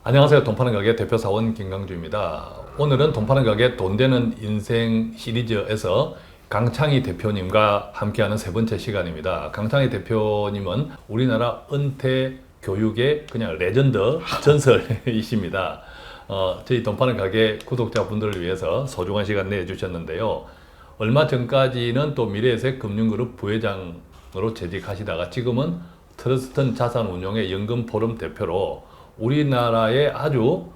안녕하세요. 돈 파는 가게 대표 사원 김강주입니다. 오늘은 돈 파는 가게 돈 되는 인생 시리즈에서 강창희 대표님과 함께하는 세 번째 시간입니다. 강창희 대표님은 우리나라 은퇴 교육의 그냥 레전드 전설이십니다. 저희 돈 파는 가게 구독자분들을 위해서 소중한 시간 내주셨는데요. 얼마 전까지는 또 미래에셋 금융그룹 부회장으로 재직하시다가 지금은 트러스턴 자산운용의 연금포럼 대표로 우리나라의 아주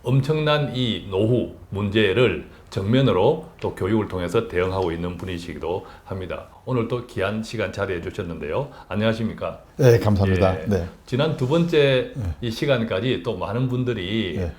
엄청난 이 노후 문제를 정면으로 또 교육을 통해서 대응하고 있는 분이시기도 합니다. 오늘 또 귀한 시간 자리해 주셨는데요. 안녕하십니까? 네, 감사합니다. 예, 네. 지난 두 번째 이 시간까지 또 많은 분들이 네.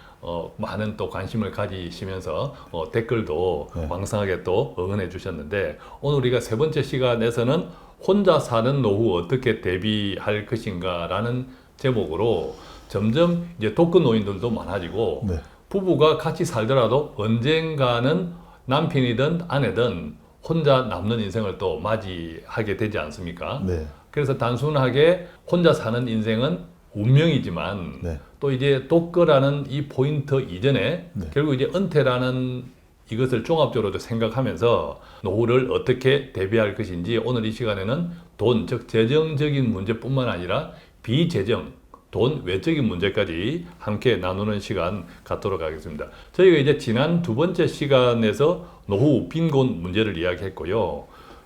많은 또 관심을 가지시면서 댓글도 왕성하게 또 응원해 주셨는데 오늘 우리가 세 번째 시간에서는 혼자 사는 노후 어떻게 대비할 것인가 라는 제목으로 점점 이제 독거 노인들도 많아지고 네. 부부가 같이 살더라도 언젠가는 남편이든 아내든 혼자 남는 인생을 또 맞이하게 되지 않습니까? 네. 그래서 단순하게 혼자 사는 인생은 운명이지만 네. 또 이제 독거라는 이 포인트 이전에 네. 결국 이제 은퇴라는 이것을 종합적으로 생각하면서 노후를 어떻게 대비할 것인지 오늘 이 시간에는 돈, 즉 재정적인 문제뿐만 아니라 비재정, 돈 외적인 문제까지 함께 나누는 시간 갖도록 하겠습니다. 저희가 이제 지난 두 번째 시간에서 노후 빈곤 문제를 이야기했고요.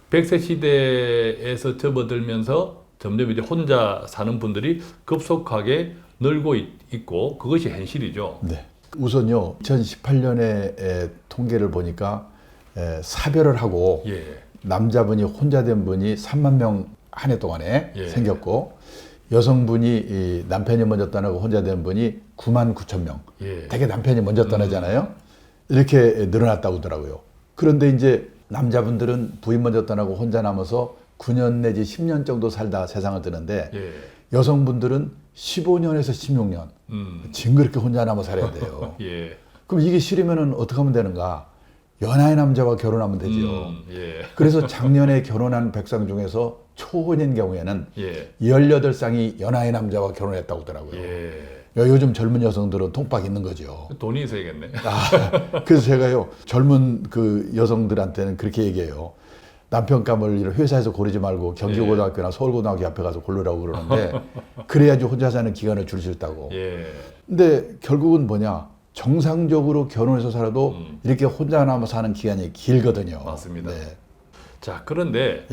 100세 시대에서 접어들면서 점점 이제 혼자 사는 분들이 급속하게 늘고 있고 그것이 현실이죠. 네. 우선요, 2018년에 통계를 보니까 사별을 하고 예. 남자분이 혼자 된 분이 3만 명 한 해 동안에 생겼고 여성분이 이 남편이 먼저 떠나고 혼자 된 분이 9만 9천 명. 되게 남편이 먼저 떠나잖아요. 이렇게 늘어났다고 하더라고요. 그런데 이제 남자분들은 부인 먼저 떠나고 혼자 남아서 9년 내지 10년 정도 살다 세상을 뜨는데 여성분들은 15년에서 16년 징그럽게 혼자 남아 살아야 돼요. 그럼 이게 싫으면 어떻게 하면 되는가? 연하의 남자와 결혼하면 되죠. 그래서 작년에 결혼한 백상 중에서 초혼인 경우에는 18쌍이 연하의 남자와 결혼했다고 하더라고요. 요즘 젊은 여성들은 통박 있는 거죠. 돈이 있어야겠네. 그래서 제가요, 젊은 그 여성들한테는 그렇게 얘기해요. 남편감을 회사에서 고르지 말고 경기고등학교나 서울고등학교 앞에 가서 고르라고 그러는데 그래야지 혼자 사는 기간을 줄 수 있다고. 근데 결국은 뭐냐? 정상적으로 결혼해서 살아도 이렇게 혼자 남아 사는 기간이 길거든요. 맞습니다. 네. 자, 그런데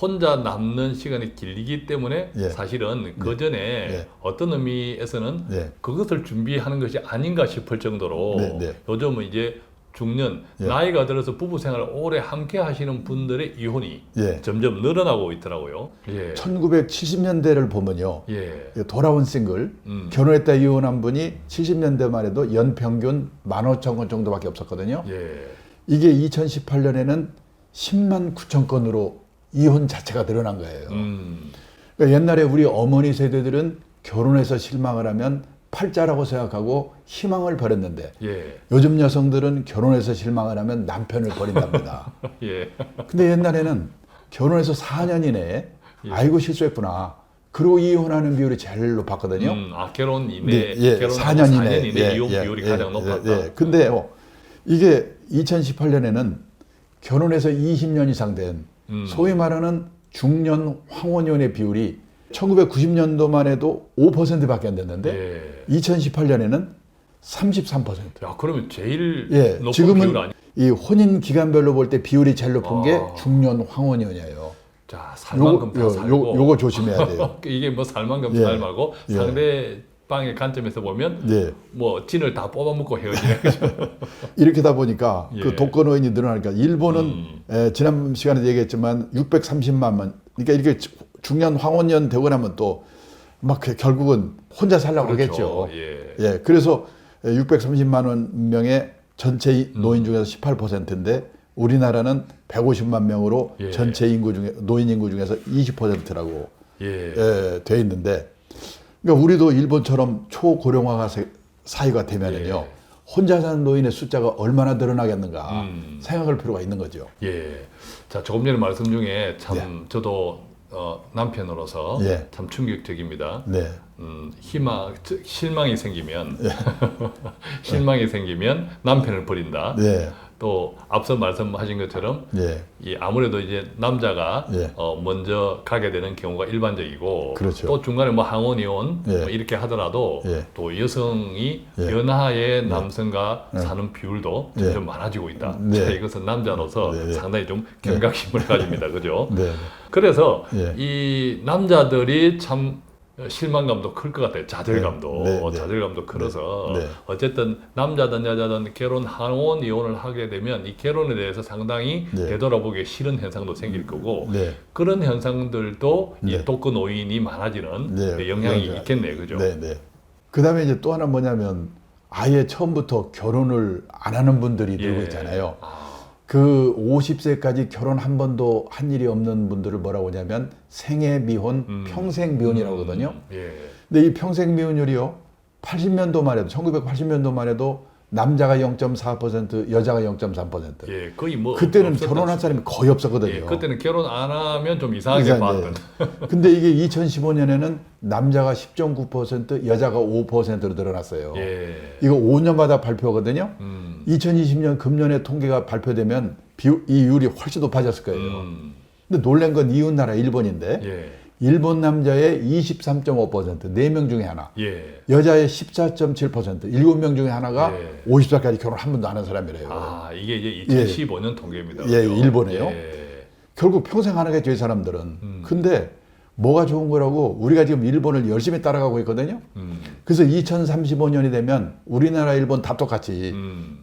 혼자 남는 시간이 길기 때문에 사실은 그 전에 어떤 의미에서는 그것을 준비하는 것이 아닌가 싶을 정도로 요즘은 이제 중년, 나이가 들어서 부부 생활을 오래 함께 하시는 분들의 이혼이 점점 늘어나고 있더라고요. 1970년대를 보면요. 돌아온 싱글, 결혼했다 이혼한 분이 70년대만 해도 연평균 15,000건 정도밖에 없었거든요. 이게 2018년에는 10만 9천 건으로 이혼 자체가 늘어난 거예요. 그러니까 옛날에 우리 어머니 세대들은 결혼해서 실망을 하면 팔자라고 생각하고 희망을 버렸는데 요즘 여성들은 결혼해서 실망을 하면 남편을 버린답니다. 근데 옛날에는 결혼해서 4년 이내에 아이고 실수했구나. 그러고 이혼하는 비율이 제일 높았거든요. 결혼 이내, 결혼 4년 이내 이혼 비율이 가장 높았다. 근데 이게 2018년에는 결혼해서 20년 이상 된 소위 말하는 중년 황혼연의 비율이 1990년도만 해도 5%밖에 안 됐는데 2018년에는 33%. 야, 그러면 제일 높은 지금은 비율 아니야? 이 혼인 기간별로 볼 때 비율이 제일 높은 게 중년 황혼연이에요. 자, 살만큼 다 살고. 요거 조심해야 돼요. 이게 뭐 살만큼 살만고 상대방의 관점에서 보면 뭐 진을 다 뽑아먹고 헤어지는 거죠. 이렇게 다 보니까 그 독거노인이 늘어나니까 일본은 지난 시간에 얘기했지만 630만 명. 그러니까 이렇게 중년 황혼년 되고 나면 또 막 결국은 혼자 살려고 하겠죠. 그래서 630만 명의 전체 노인 중에서 18%인데 우리나라는 150만 명으로 전체 인구 중에 노인 인구 중에서 20%라고 돼 있는데, 그러니까 우리도 일본처럼 초고령화가 사회가 되면은요 혼자 사는 노인의 숫자가 얼마나 늘어나겠는가 생각할 필요가 있는 거죠. 자, 조금 전에 말씀 중에 참 저도 남편으로서 예. 참 충격적입니다. 네. 실망이 생기면 실망이 생기면 남편을 버린다. 네. 또 앞서 말씀하신 것처럼 예. 이 아무래도 이제 남자가 예. 먼저 가게 되는 경우가 일반적이고 그렇죠. 또 중간에 뭐 항원 이혼 예. 뭐 이렇게 하더라도 예. 또 여성이 예. 연하의 남성과 사는 비율도 점점 많아지고 있다. 네. 자, 이것은 남자로서 네. 상당히 좀 경각심을 가집니다. 그죠? 네. 그래서 예. 이 남자들이 참 실망감도 클 것 같아요. 좌절감도 네, 네, 네. 좌절감도 클어서 네. 어쨌든 남자든 여자든 결혼 항원 이혼을 하게 되면 이 결혼에 대해서 상당히 네. 되돌아보기 싫은 현상도 생길 거고 네. 그런 현상들도 네. 이 독거 노인이 많아지는 네. 영향이 맞아요. 있겠네요. 그죠? 네, 네. 그다음에 이제 또 하나 뭐냐면 아예 처음부터 결혼을 안 하는 분들이 늘고 예. 있잖아요. 그 50세까지 결혼 한 번도 한 일이 없는 분들을 뭐라고 하냐면 생애 미혼, 평생 미혼이라고 하거든요. 예. 근데 이 평생 미혼율이요. 80년도만 해도 1980년도만 해도 남자가 0.4%, 여자가 0.3%. 예, 거의 뭐 그때는 없었다. 결혼할 사람이 거의 없었거든요. 예, 그때는 결혼 안 하면 좀 이상하게 이상하게. 봤던. 근데 이게 2015년에는 남자가 10.9%, 여자가 5%로 늘어났어요. 예. 이거 5년마다 발표거든요. 2020년 금년에 통계가 발표되면 이율이 훨씬 높아졌을 거예요. 근데 놀란 건 이웃 나라 일본인데 예. 일본 남자의 23.5%, 4명 중에 하나. 예. 여자의 14.7%, 7명 중에 하나가 예. 50살까지 결혼 한 번도 안 한 사람이래요. 아, 이게 이제 2015년 통계입니다. 예, 그죠? 일본에요. 예. 결국 평생 하나겠죠, 이 사람들은. 근데 뭐가 좋은 거라고 우리가 지금 일본을 열심히 따라가고 있거든요. 그래서 2035년이 되면 우리나라, 일본 다 똑같이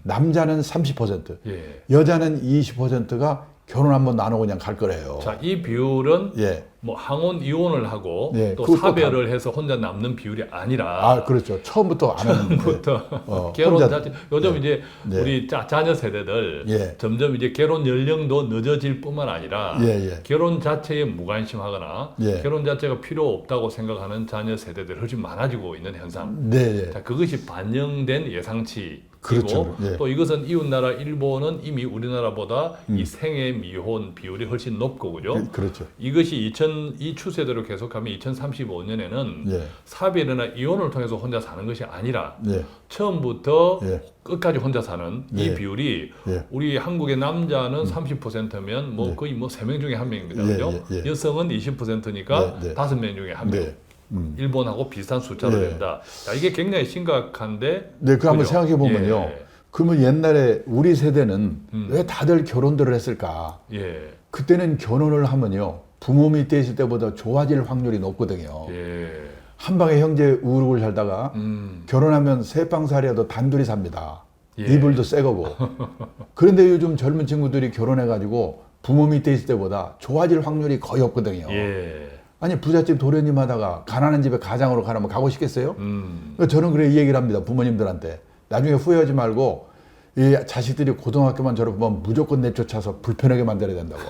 남자는 30%, 예. 여자는 20%가 결혼 한 번도 안 하고 그냥 갈 거래요. 자, 이 비율은 예. 뭐 항원 이혼을 하고 예, 또 그것도 사별을 해서 혼자 남는 비율이 아니라 아, 그렇죠. 처음부터 안 하는데. 처음부터 결혼 혼자- 자체 요즘 네. 이제 네. 우리 자녀 세대들 예. 점점 이제 결혼 연령도 늦어질 뿐만 아니라 예, 예. 결혼 자체에 무관심하거나 예. 결혼 자체가 필요 없다고 생각하는 자녀 세대들이 훨씬 많아지고 있는 현상. 네, 예. 자, 그것이 반영된 예상치. 그렇죠. 그리고 예. 또 이것은 이웃나라 일본은 이미 우리나라보다 이 생애 미혼 비율이 훨씬 높고 그죠? 그렇죠. 이것이 이 추세대로 계속하면 2035년에는 예. 사별이나 이혼을 통해서 혼자 사는 것이 아니라 예. 처음부터 예. 끝까지 혼자 사는 이 예. 비율이 예. 우리 한국의 남자는 30%면 뭐 예. 거의 뭐 3명 중에 1명입니다. 예, 그죠? 예, 예. 여성은 20%니까 네, 네. 5명 중에 1명. 네. 일본하고 비슷한 숫자로 예. 된다. 자, 이게 굉장히 심각한데. 네, 그 한번 그죠? 생각해 보면요. 예. 그러면 옛날에 우리 세대는 왜 다들 결혼들을 했을까? 예. 그때는 결혼을 하면요. 부모 밑에 있을 때보다 좋아질 확률이 높거든요. 예. 한 방에 형제 우르고 살다가 음. 결혼하면 세 방살이라도 단둘이 삽니다. 예. 이불도 새 거고. 그런데 요즘 젊은 친구들이 결혼해가지고 부모 밑에 있을 때보다 좋아질 확률이 거의 없거든요. 예. 아니 부잣집 도련님 하다가 가난한 집에 가장으로 가라면 가고 싶겠어요? 음. 그러니까 저는 그래 이 얘기를 합니다. 부모님들한테. 나중에 후회하지 말고 이 자식들이 고등학교만 졸업하면 무조건 내쫓아서 불편하게 만들어야 된다고.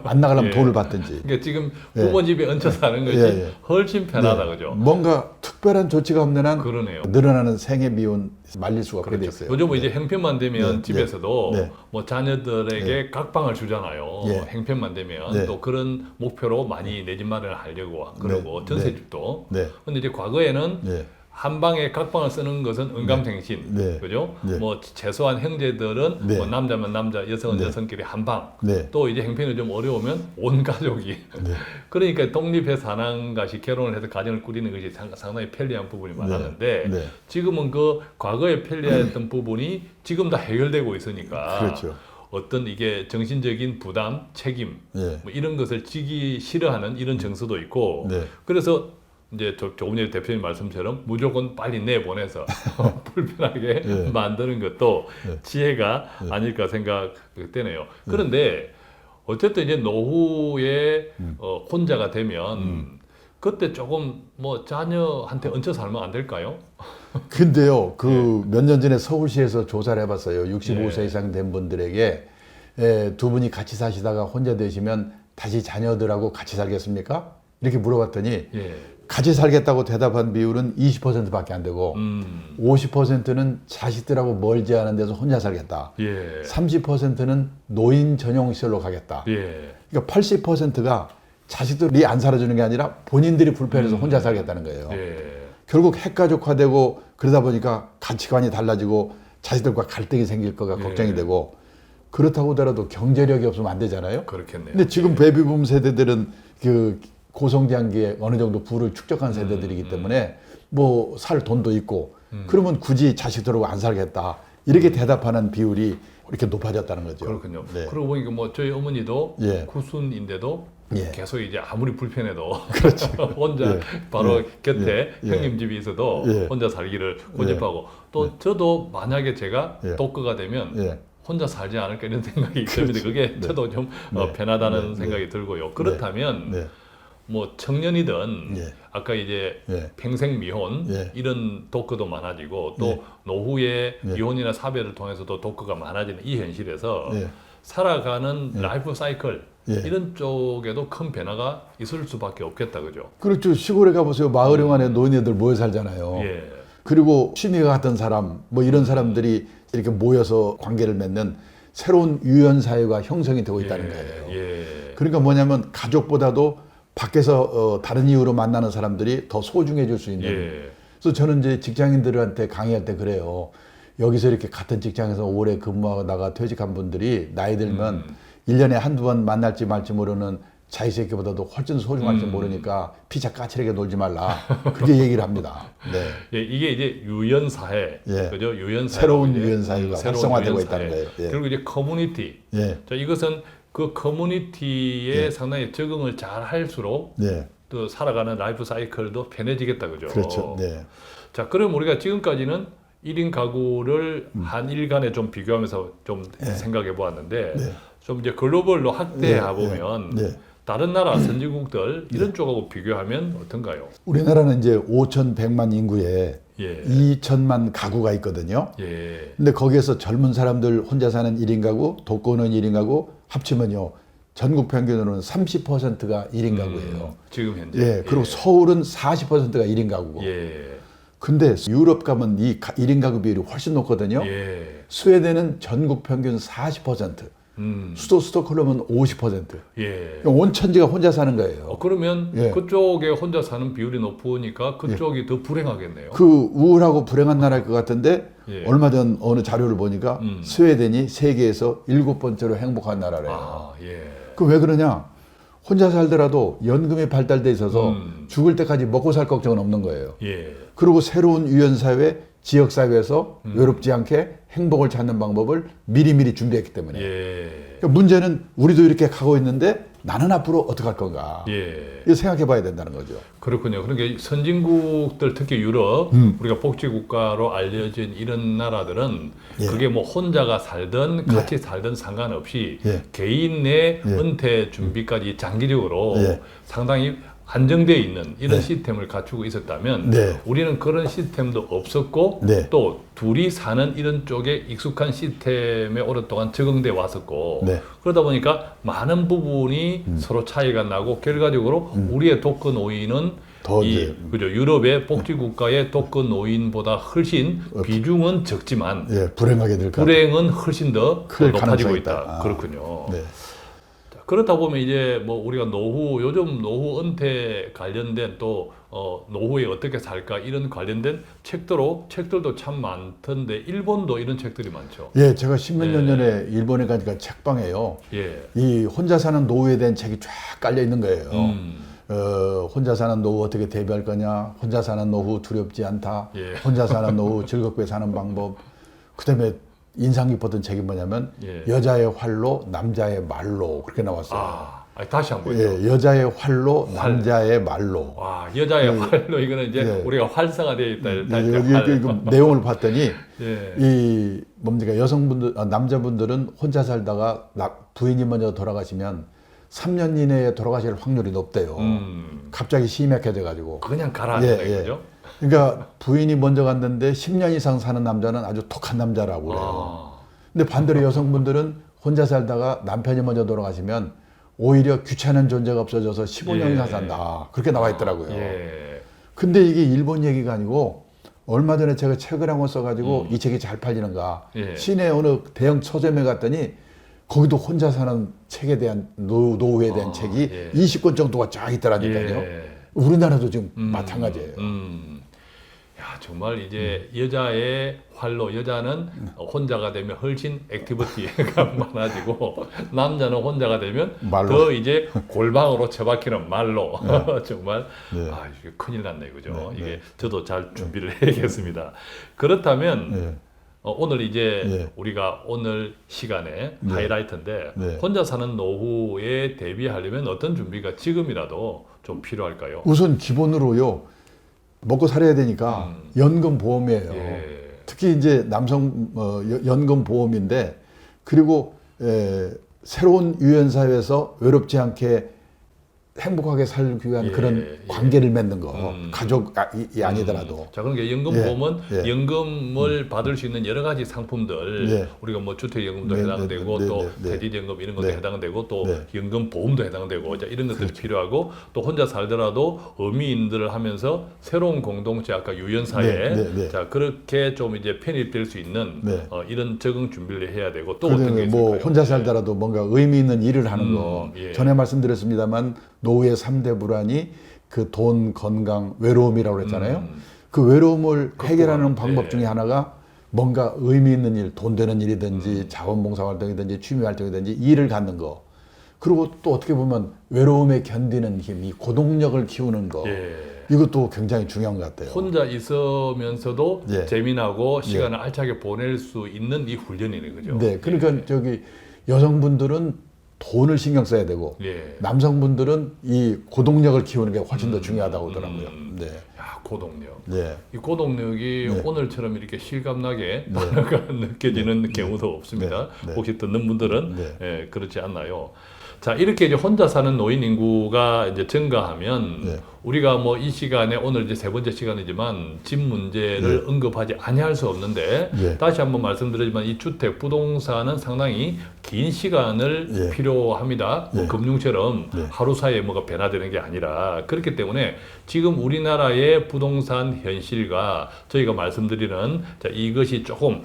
안 나가려면 예. 돈을 받든지. 그러니까 지금 예. 부모 집에 얹혀 사는 것이 예, 예. 훨씬 편하다, 네. 그죠? 뭔가 특별한 조치가 없는 한 그러네요. 늘어나는 생애 미혼 말릴 수가 없게 돼 있어요. 요즘은 이제 형편만 되면 네, 집에서도 네. 뭐 자녀들에게 각방을 주잖아요. 예. 형편만 되면 네. 또 그런 목표로 많이 내 집 마련을 하려고 그러고 네. 전세집도. 네. 근데 이제 과거에는 네. 한 방에 각방을 쓰는 것은 은감생신, 네. 그죠? 네. 뭐 최소한 형제들은 네. 뭐 남자면 남자, 여성은 네. 여성끼리 한 방. 네. 또 이제 형편이 좀 어려우면 온 가족이. 그러니까 독립해 사는 것이 결혼을 해서 가정을 꾸리는 것이 상당히 편리한 부분이 많았는데 네. 지금은 그 과거에 편리했던 부분이 지금 다 해결되고 있으니까. 그렇죠. 어떤 이게 정신적인 부담, 책임 예. 뭐 이런 것을 지기 싫어하는 이런 정서도 있고 네. 그래서 이제 조금 전에 대표님 말씀처럼 무조건 빨리 내보내서 불편하게 예. 만드는 것도 예. 지혜가 아닐까 생각되네요. 그런데 어쨌든 이제 노후에 혼자가 되면 그때 조금 뭐 자녀한테 얹혀 살면 안 될까요? 근데요, 그 몇 년 전에 서울시에서 조사를 해봤어요. 65세 예. 이상 된 분들에게 두 분이 같이 사시다가 혼자 되시면 다시 자녀들하고 같이 살겠습니까? 이렇게 물어봤더니 예. 같이 살겠다고 대답한 비율은 20%밖에 안 되고 50%는 자식들하고 멀지 않은 데서 혼자 살겠다. 예. 30%는 노인 전용 시설로 가겠다. 예. 그러니까 80%가 자식들이 안 살아주는 게 아니라 본인들이 불편해서 혼자 살겠다는 거예요. 결국 핵가족화되고 그러다 보니까 가치관이 달라지고 자식들과 갈등이 생길 거가 걱정이 되고 그렇다고 하더라도 경제력이 없으면 안 되잖아요. 그렇겠네요. 근데 지금 베이비붐 세대들은 그 고성장기에 어느 정도 부를 축적한 세대들이기 때문에 뭐 살 돈도 있고 그러면 굳이 자식들하고 안 살겠다 이렇게 대답하는 비율이 이렇게 높아졌다는 거죠. 그렇군요. 그러고 보니까 뭐 저희 어머니도 예. 구순인데도 예. 계속 이제 아무리 불편해도 그렇죠. 혼자 예. 바로 예. 곁에 예. 형님 집이 있어도 예. 혼자 살기를 고집하고 또 저도 만약에 제가 예. 독거가 되면 예. 혼자 살지 않을까 이런 생각이 듭니다. 그게 저도 좀 편하다는 생각이 들고요. 그렇다면 네. 뭐 청년이든 예. 아까 이제 예. 평생 미혼 예. 이런 독거도 많아지고 또 예. 노후에 예. 이혼이나 사별을 통해서도 독거가 많아지는 이 현실에서 예. 살아가는 라이프 사이클 예. 이런 쪽에도 큰 변화가 있을 수밖에 없겠다, 그죠? 그렇죠. 시골에 가보세요. 마을에 노인네들 모여 살잖아요. 예. 그리고 취미가 같은 사람, 뭐 이런 사람들이 이렇게 모여서 관계를 맺는 새로운 유연 사회가 형성이 되고 있다는 거예요. 예. 그러니까 뭐냐면 가족보다도 밖에서 다른 이유로 만나는 사람들이 더 소중해질 수 있는. 예. 그래서 저는 이제 직장인들한테 강의할 때 그래요. 여기서 이렇게 같은 직장에서 오래 근무하다가 퇴직한 분들이 나이 들면 1년에 한두 번 만날지 말지 모르는 자기 새끼보다도 훨씬 소중할지 모르니까 피자 까칠하게 놀지 말라. 그렇게 얘기를 합니다. 네. 예, 이게 이제 유연 사회, 예. 그죠? 유연 사회, 새로운 유연 사회가 활성화되고 있다는 거예요. 예. 그리고 이제 커뮤니티. 예. 자, 이것은 그 커뮤니티에 예. 상당히 적응을 잘 할수록 네. 또 살아가는 라이프 사이클도 편해지겠다, 그죠? 그렇죠. 네. 자, 그럼 우리가 지금까지는 1인 가구를 한 일간에 좀 비교하면서 좀 생각해 보았는데 네. 좀 이제 글로벌로 확대해 보면 네. 다른 나라 선진국들 이런 쪽하고 비교하면 어떤가요? 우리나라는 이제 5,100만 인구에 예. 2천만 가구가 있거든요. 예. 근데 거기에서 젊은 사람들 혼자 사는 1인 가구, 독거는 1인 가구 합치면요. 전국 평균으로는 30%가 1인 가구예요. 지금 현재. 예. 그리고 서울은 40%가 1인 가구고. 예. 근데 유럽 가면 이 1인 가구 비율이 훨씬 높거든요. 예. 스웨덴은 전국 평균 40%. 수도 스톡홀름은 50%. 예. 온 천지가 혼자 사는 거예요. 그러면 예. 그쪽에 혼자 사는 비율이 높으니까 그쪽이 더 불행하겠네요. 그 우울하고 불행한 나라일 것 같은데 예. 얼마 전 어느 자료를 보니까 스웨덴이 세계에서 7번째로 행복한 나라래요. 아, 예. 그 왜 그러냐? 혼자 살더라도 연금이 발달돼 있어서 죽을 때까지 먹고 살 걱정은 없는 거예요. 예. 그리고 새로운 유연사회, 지역사회에서 외롭지 않게 행복을 찾는 방법을 미리미리 준비했기 때문에. 예. 그러니까 문제는 우리도 이렇게 가고 있는데 나는 앞으로 어떻게 할 건가? 예. 이거 생각해 봐야 된다는 거죠. 그렇군요. 그러니까 선진국들 특히 유럽 우리가 복지국가로 알려진 이런 나라들은 예. 그게 뭐 혼자가 살든 같이 살든 상관없이 예. 개인 내 은퇴 준비까지 장기적으로 예. 상당히 안정되어 있는 이런 네. 시스템을 갖추고 있었다면 네. 우리는 그런 시스템도 없었고 네. 또 둘이 사는 이런 쪽에 익숙한 시스템에 오랫동안 적응돼 왔었고 네. 그러다 보니까 많은 부분이 서로 차이가 나고 결과적으로 우리의 독거 노인은 더 이 이제 그죠 유럽의 복지국가의 독거 노인보다 훨씬 비중은 적지만 예, 불행하게 될까? 불행은 훨씬 더 클 높아지고 가능성이 있다. 있다. 아. 그렇군요. 네. 그렇다 보면 이제 뭐 우리가 요즘 노후 은퇴 관련된 또 노후에 어떻게 살까 이런 관련된 책들도 참 많던데 일본도 이런 책들이 많죠. 예, 제가 10몇 년 전에 일본에 가니까 책방에요. 예. 이 혼자 사는 노후에 대한 책이 쫙 깔려 있는 거예요. 혼자 사는 노후 어떻게 대비할 거냐, 혼자 사는 노후 두렵지 않다, 예. 혼자 사는 노후 즐겁게 사는 방법. 그다음에 인상 깊었던 책이 뭐냐면 예. 여자의 활로 남자의 말로 그렇게 나왔어요. 다시 한번. 예, 여자의 활로 남자의 말로. 와, 여자의 활로 이거는 이제 예. 우리가 활성화되어 있다. 여기 내용을 봤더니 예. 이 뭡니까 여성분들 남자분들은 혼자 살다가 부인이 먼저 돌아가시면 3년 이내에 돌아가실 확률이 높대요. 갑자기 심약해져 가지고. 그냥 가라앉는 거죠. 그러니까 부인이 먼저 갔는데 10년 이상 사는 남자는 아주 독한 남자라고 그래요. 근데 반대로 여성분들은 혼자 살다가 남편이 먼저 돌아가시면 오히려 귀찮은 존재가 없어져서 15년 이상 산다. 그렇게 나와 있더라고요. 예. 근데 이게 일본 얘기가 아니고 얼마 전에 제가 책을 한 권 써가지고 이 책이 잘 팔리는가. 예. 시내 어느 대형 서점에 갔더니 거기도 혼자 사는 책에 대한 노후에 대한 책이 20권 정도가 쫙 있더라니까요. 우리나라도 지금 마찬가지예요. 야, 정말 이제 여자의 활로 여자는 혼자가 되면 훨씬 액티비티가 많아지고 남자는 혼자가 되면 말로. 더 이제 골방으로 처박히는 말로 정말 이게 큰일 났네 그죠? 이게 저도 잘 준비를 해야겠습니다. 그렇다면 오늘 이제 우리가 오늘 시간에 하이라이트인데 혼자 사는 노후에 대비하려면 어떤 준비가 지금이라도 좀 필요할까요? 우선 기본으로요. 먹고 살아야 되니까 연금 보험이에요. 특히 이제 남성 연금 보험인데 그리고 새로운 유엔 사회에서 외롭지 않게 행복하게 살기 위한 그런 관계를 맺는 거 가족이 아니더라도 자 그러니까 연금보험은 연금을 받을 수 있는 여러 가지 상품들 우리가 뭐 주택연금도 해당되고 또 퇴직연금 이런 것도 해당되고 또 연금보험도 해당되고 자 이런 것들이 필요하고 또 혼자 살더라도 어미인들을 하면서 새로운 공동체 아까 유연사회 자 그렇게 좀 이제 편입될 수 있는 이런 적응 준비를 해야 되고 또 어떤 게 있을까요? 뭐 혼자 살더라도 뭔가 의미 있는 일을 하는 거 전에 말씀드렸습니다만 노후의 3대 불안이 그 돈, 건강, 외로움이라고 그랬잖아요. 그 외로움을 해결하는 방법 중에 하나가 뭔가 의미 있는 일, 돈 되는 일이든지 자원봉사활동이든지 취미활동이든지 일을 갖는 거. 그리고 또 어떻게 보면 외로움에 견디는 힘, 이 고동력을 키우는 거. 이것도 굉장히 중요한 것 같아요. 혼자 있으면서도 재미나고 시간을 알차게 보낼 수 있는 이 훈련이네, 그죠? 네, 그러니까 저기 여성분들은 돈을 신경 써야 되고 남성분들은 이 고동력을 키우는 게 훨씬 더 중요하다고 하더라고요. 야, 고동력. 네. 이 고동력이 오늘처럼 이렇게 실감나게 느껴지는 경우도 없습니다. 혹시 듣는 분들은 그렇지 않나요? 자, 이렇게 이제 혼자 사는 노인 인구가 이제 증가하면 우리가 뭐 이 시간에 오늘 이제 세 번째 시간이지만 집 문제를 언급하지 아니할 수 없는데 다시 한번 말씀드리지만 이 주택 부동산은 상당히 긴 시간을 필요합니다. 뭐 금융처럼 하루 사이에 뭐가 변화되는 게 아니라 그렇기 때문에 지금 우리나라의 부동산 현실과 저희가 말씀드리는 자, 이것이 조금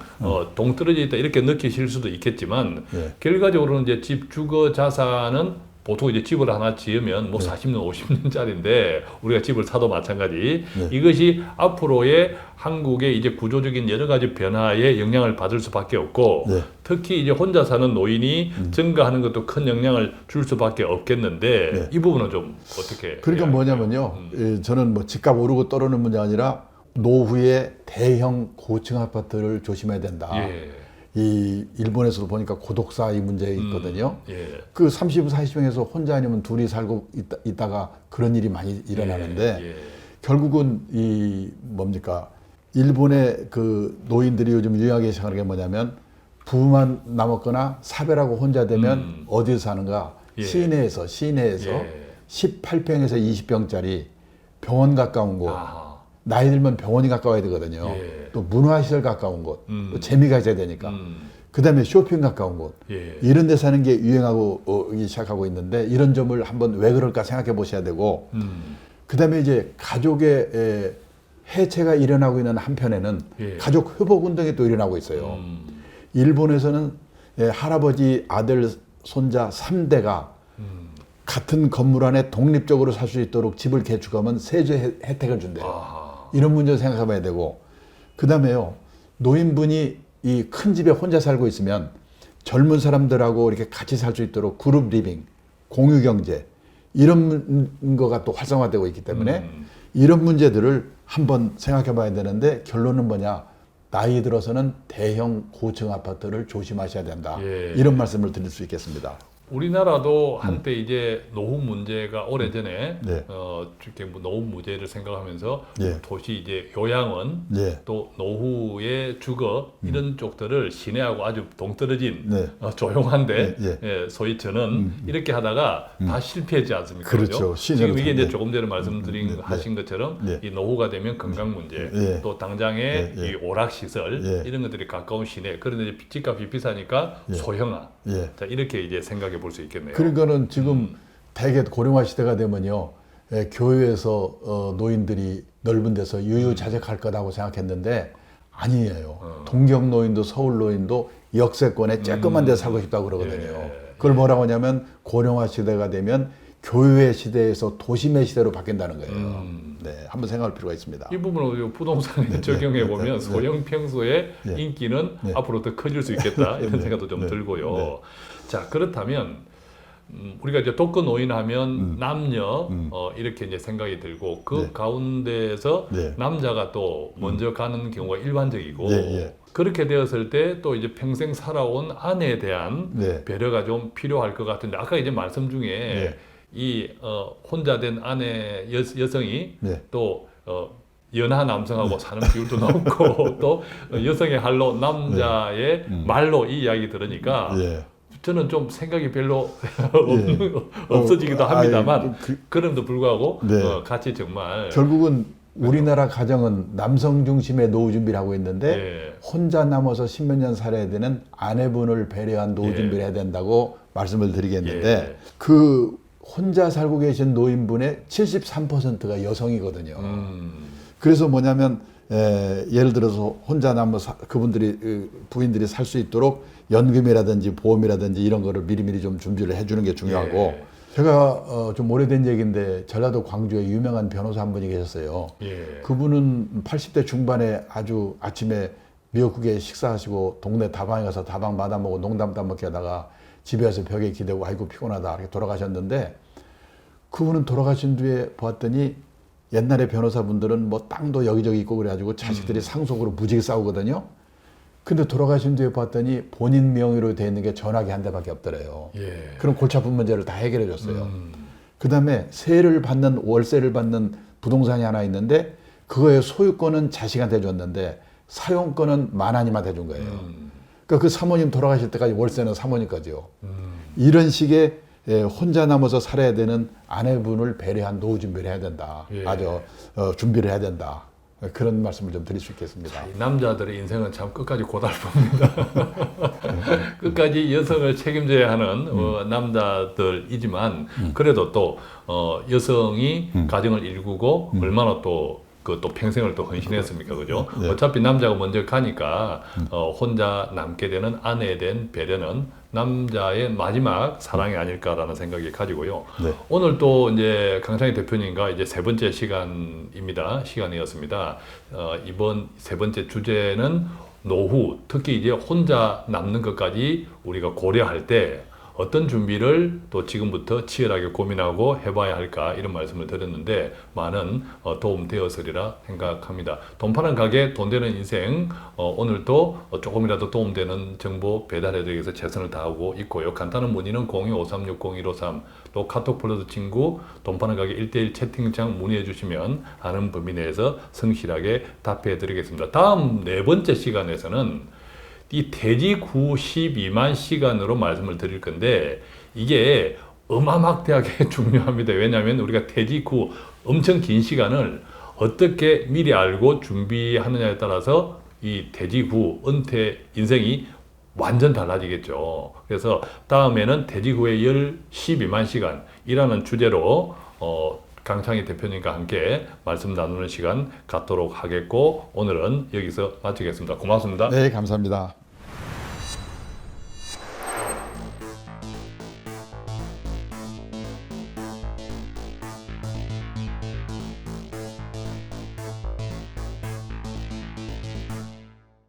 동떨어져 있다 이렇게 느끼실 수도 있겠지만 결과적으로는 이제 집 주거 자산은 보통 이제 집을 하나 지으면 뭐 40년, 50년짜리인데 우리가 집을 사도 마찬가지. 이것이 앞으로의 한국의 이제 구조적인 여러 가지 변화에 영향을 받을 수밖에 없고 특히 이제 혼자 사는 노인이 증가하는 것도 큰 영향을 줄 수밖에 없겠는데 이 부분은 좀 어떻게? 그러니까 뭐냐면요. 저는 뭐 집값 오르고 떨어지는 문제가 아니라 노후에 대형 고층 아파트를 조심해야 된다. 이 일본에서도 보니까 고독사 이 문제 있거든요. 그 30, 40명에서 혼자 아니면 둘이 살고 있다가 그런 일이 많이 일어나는데 결국은 이 뭡니까? 일본의 그 노인들이 요즘 유행하기 시작하는 게 뭐냐면 부만 남았거나 사별하고 혼자 되면 어디서 사는가? 시내에서 18평에서 20평짜리 병원 가까운 곳. 나이 들면 병원이 가까워야 되거든요. 또 문화시설 가까운 곳, 또 재미가 있어야 되니까. 그 다음에 쇼핑 가까운 곳. 이런 데 사는 게 유행하고 시작하고 있는데 이런 점을 한번 왜 그럴까 생각해 보셔야 되고 그 다음에 이제 가족의 해체가 일어나고 있는 한편에는 가족 회복 운동이 또 일어나고 있어요. 일본에서는 할아버지, 아들, 손자 3대가 같은 건물 안에 독립적으로 살 수 있도록 집을 개축하면 세제 혜택을 준대요. 이런 문제를 생각해 봐야 되고 그 다음에요. 노인분이 이 큰 집에 혼자 살고 있으면 젊은 사람들하고 이렇게 같이 살 수 있도록 그룹 리빙, 공유 경제 이런 거가 또 활성화되고 있기 때문에 이런 문제들을 한번 생각해 봐야 되는데 결론은 뭐냐? 나이 들어서는 대형 고층 아파트를 조심하셔야 된다. 이런 말씀을 드릴 수 있겠습니다. 우리나라도 한때 이제 노후 문제가 오래전에 이렇게 뭐 노후 문제를 생각하면서 도시 이제 요양원 또 노후의 주거 이런 쪽들을 시내하고 아주 동떨어진 조용한데 소위 저는 이렇게 하다가 다 실패했지 않습니까? 그렇죠. 지금 이게 이제 조금 전에 말씀드린 하신 것처럼 이 노후가 되면 건강 문제 또 당장의 이 오락 시설 이런 것들이 가까운 시내 그런데 집값이 비싸니까 소형화 자 이렇게 이제 생각해 볼 수 있겠네요. 그러니까는 지금 대개 고령화 시대가 되면요, 교회에서 노인들이 넓은 데서 유유자적할 거라고 생각했는데 아니에요. 동경 노인도 서울 노인도 역세권에 쬐끄만 데 살고 싶다고 그러거든요. 그걸 뭐라고 하냐면 고령화 시대가 되면 교유의 시대에서 도심의 시대로 바뀐다는 거예요. 네, 한번 생각할 필요가 있습니다. 이 부분을 부동산에 적용해 보면 소형 평수의 인기는 앞으로 더 커질 수 있겠다 이런 생각도 좀 들고요. 자, 그렇다면 우리가 이제 독거노인 하면 남녀 이렇게 이제 생각이 들고 그 가운데에서 남자가 또 먼저 가는 경우가 일반적이고 그렇게 되었을 때 또 이제 평생 살아온 아내에 대한 배려가 좀 필요할 것 같은데 아까 이제 말씀 중에 이 혼자 된 아내 여성이 또 연하 남성하고 사는 비율도 높고 또 여성의 할로 남자의 말로 이 이야기 들으니까 저는 좀 생각이 별로 없어지기도 합니다만 그럼에도 불구하고 같이 정말 결국은 우리나라 가정은 남성 중심의 노후 준비를 하고 있는데 혼자 남아서 십몇 년 살아야 되는 아내분을 배려한 노후 준비를 해야 된다고 말씀을 드리겠는데 그 혼자 살고 계신 노인분의 73%가 여성이거든요. 그래서 뭐냐면 예를 들어서 혼자 남아서 그분들이 부인들이 살 수 있도록 연금이라든지 보험이라든지 이런 거를 미리미리 좀 준비를 해주는 게 중요하고 제가 좀 오래된 얘기인데 전라도 광주에 유명한 변호사 한 분이 계셨어요. 그분은 80대 중반에 아주 아침에 미역국에 식사하시고 동네 다방에 가서 다방 받아먹고 농담 따먹게 하다가 집에 와서 벽에 기대고 아이고 피곤하다 이렇게 돌아가셨는데 그분은 돌아가신 뒤에 보았더니 옛날에 변호사분들은 뭐 땅도 여기저기 있고 그래가지고 자식들이 상속으로 무지개 싸우거든요. 근데 돌아가신 뒤에 봤더니 본인 명의로 돼 있는 게 전화기 한 대밖에 없더래요. 그럼 골치 아픈 문제를 다 해결해 줬어요. 그 다음에 세를 받는 월세를 받는 부동산이 하나 있는데 그거의 소유권은 자식한테 줬는데 사용권은 만하님한테 준 거예요. 그러니까 그 사모님 돌아가실 때까지 월세는 사모님 거죠. 이런 식의 혼자 남아서 살아야 되는 아내분을 배려한 노후 준비를 해야 된다. 아주 준비를 해야 된다. 그런 말씀을 좀 드릴 수 있겠습니다. 이 남자들의 인생은 참 끝까지 고달픕니다. 끝까지 여성을 책임져야 하는 남자들이지만 그래도 또 여성이 가정을 일구고 얼마나 또 평생을 또 헌신했습니까, 그죠? 어차피 남자가 먼저 가니까 혼자 남게 되는 아내에 대한 배려는 남자의 마지막 사랑이 아닐까라는 생각이 가지고요. 오늘 또 이제 강창희 대표님과 이제 세 번째 시간이었습니다. 이번 세 번째 주제는 노후, 특히 이제 혼자 남는 것까지 우리가 고려할 때 어떤 준비를 또 지금부터 치열하게 고민하고 해봐야 할까 이런 말씀을 드렸는데 많은 도움 되었으리라 생각합니다. 돈 파는 가게 돈 되는 인생 오늘도 조금이라도 도움되는 정보 배달해드리기 위해서 최선을 다하고 있고요. 간단한 문의는 02-5360-153 또 카톡 플러스 친구 돈 파는 가게 1:1 채팅창 문의해 주시면 아는 범위 내에서 성실하게 답해 드리겠습니다. 다음 네 번째 시간에서는 이 퇴직 후 12만 시간으로 말씀을 드릴 건데 이게 어마막대하게 중요합니다. 왜냐하면 우리가 퇴직 후 엄청 긴 시간을 어떻게 미리 알고 준비하느냐에 따라서 이 퇴직 후 은퇴 인생이 완전 달라지겠죠. 그래서 다음에는 퇴직 후에 12만 시간이라는 주제로 강창희 대표님과 함께 말씀 나누는 시간 갖도록 하겠고 오늘은 여기서 마치겠습니다. 고맙습니다. 네, 감사합니다.